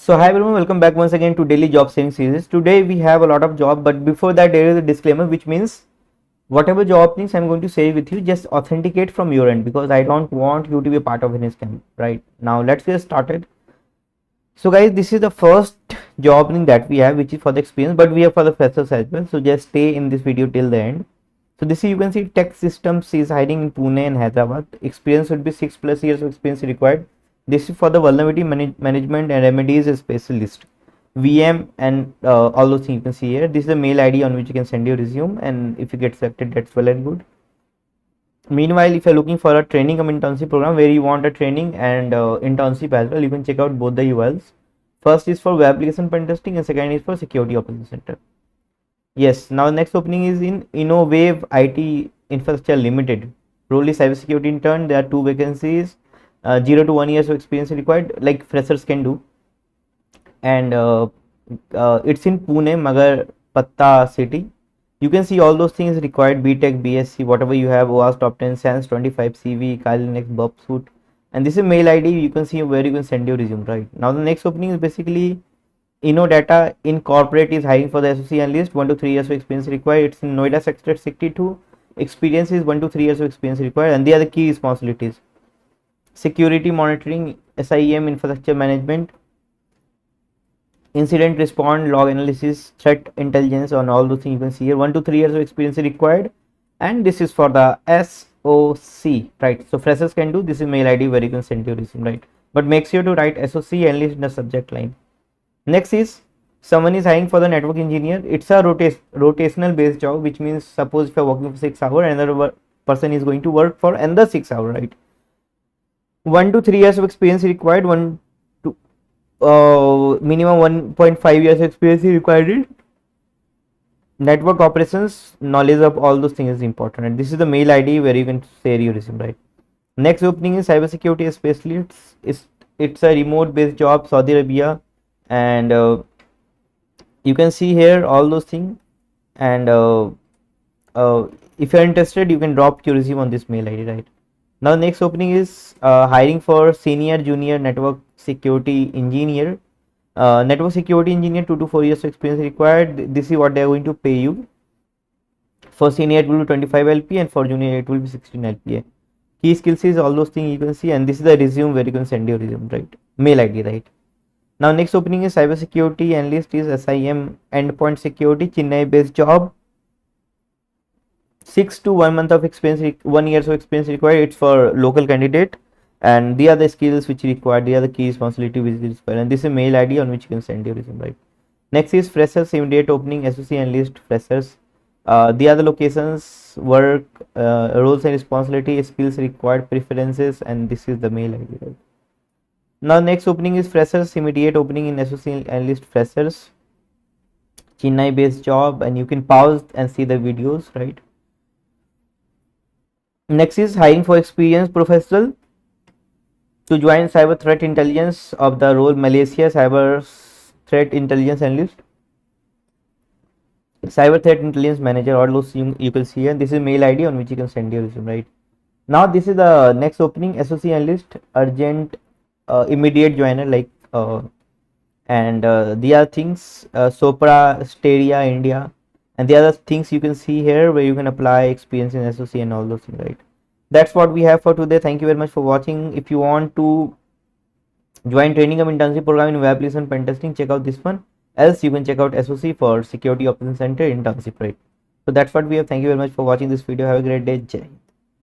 So hi everyone, welcome back once again to daily job saving series. Today we have a lot of job, but before that there is a disclaimer, which means whatever job things I'm going to say with you, just authenticate from your end, because I don't want you to be a part of any scam. Right now, let's get started. So guys, this is the first job thing that we have, which is for the experience, but we have for the freshers as well. So just stay in this video till the end. So this is, you can see, tech systems is hiding in Pune and Hyderabad. Experience would be 6+ years of experience required. This is for the vulnerability management and remedies specialist, VM, and all those things you can see here. This is the mail ID on which you can send your resume, and if you get selected, that's well and good. Meanwhile, if you're looking for a training or internship program where you want a training and internship as well, you can check out both the URLs. First is for web application pentesting and second is for security operations center. Yes, now next opening is in InnoWave IT Infrastructure Limited. Role is cybersecurity intern. There are 2 vacancies. 0 to 1 years of experience required, like freshers can do, and it's in Pune, Magar Patta city. You can see all those things required: BTech, BSc, whatever you have, OAS top 10, SANS 25, CV, Kali next Bob suit, and this is mail ID. You can see where you can send your resume. Right now, the next opening is basically InnoData Incorporate is hiring for the SOC Analyst. 1 to 3 years of experience required. It's in Noida Sector 62. Experience is 1 to 3 years of experience required, and they are the key responsibilities: security monitoring, SIEM infrastructure management, incident response, log analysis, threat intelligence, on all those things you can see here. 1 to 3 years of experience required, and this is for the SOC, right? So freshers can do. This is mail ID where you can send your resume, right? But make sure to write SOC Analyst in the subject line. Next is someone is hiring for the network engineer. It's a rotational based job, which means suppose if you're working for 6 hours, another person is going to work for another 6 hours, right? 1 to 3 years of experience required. 1 to minimum 1.5 years of experience required. Network operations knowledge of all those things is important, and this is the mail ID where you can share your resume, right? Next opening is cybersecurity specialist. It's a remote based job, Saudi Arabia, and you can see here all those things, and if you're interested, you can drop your resume on this mail ID, right? Now next opening is hiring for senior junior network security engineer. Network security engineer, 2 to 4 years of experience required. This is what they are going to pay you. For senior it will be 25 LPA, and for junior it will be 16 LPA. Key skills is all those things you can see, and this is the resume where you can send your resume, right? Mail ID, right? Now next opening is cybersecurity analyst, is SIM endpoint security, Chennai based job. 6 to 1 month of experience, 1 years of experience required. It's for local candidate, and the other skills which required, the other key responsibility which is required, and this is mail ID on which you can send your resume, right? Next is freshers immediate opening, SOC Analyst freshers. The other locations, work, roles and responsibility, skills required, preferences, and this is the mail ID, right? Now next opening is freshers immediate opening in SOC Analyst freshers, Chennai based job, and you can pause and see the videos, right? Next is hiring for experienced professional to join cyber threat intelligence of the role Malaysia cyber threat intelligence analyst, cyber threat intelligence manager, all those you can see, and this is mail ID on which you can send your resume, right? Now this is the next opening, SOC Analyst urgent immediate joiner, like and the other things, Sopra Steria India, and the other things you can see here where you can apply experience in SOC and all those things, right? That's what we have for today. Thank you very much for watching. If you want to join training of internship program in web application pen testing, check out this one. Else you can check out SOC for security operations center internship, right? So that's what we have. Thank you very much for watching this video. Have a great day. Jai.